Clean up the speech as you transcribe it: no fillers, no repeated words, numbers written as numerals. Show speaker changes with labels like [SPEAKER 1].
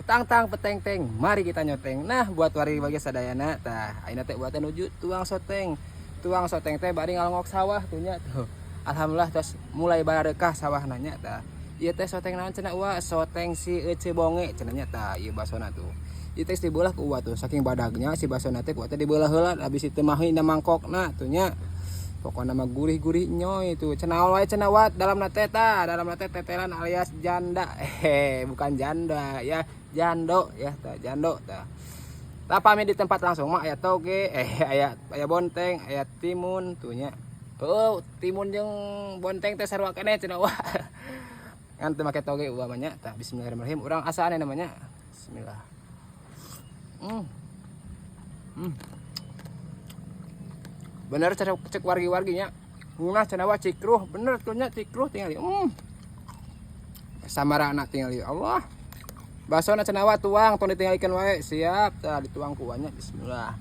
[SPEAKER 1] tang peteng-teng, mari kita nyoteng. Nah, buat wari bagi sadayana tah ayeuna teh buatan nuju tuang soteng. Tuang soteng teh bari ngalongok sawah tuh nya tuh. Alhamdulillah terus mulai barekah sawah nanya tah. Ieu teh soteng naon cenah wa? Soteng si Ece Bonge cenah nya tah ieu basona tuh. Ieu teh dibeulah ku uwa tuh saking badagnya si basona teh ku teh dibeulah heula habis itu mah hina mangkokna tuh nya. Pokoknya mah gurih-gurih nyoy itu cenah wae cenah wat dalam nate tetelan alias janda bukan janda ya jando ya tah jando tah pamit di tempat langsung mah aya toge aya bonteng aya timun tuh nya oh timun jeung bonteng teh sarua keneh cenah wah kan teu make toge ulah mah nya tah bismillahirrahmanirrahim urang asaane namanya bismillah bener cek wargi-warginya ngunah cenah wa cikruh bener tuh nya cikruh tinggal samara anak tinggal Allah basona cenah wa tuang tong ditinggalikeun wae siap tah dituang ku nya bismillah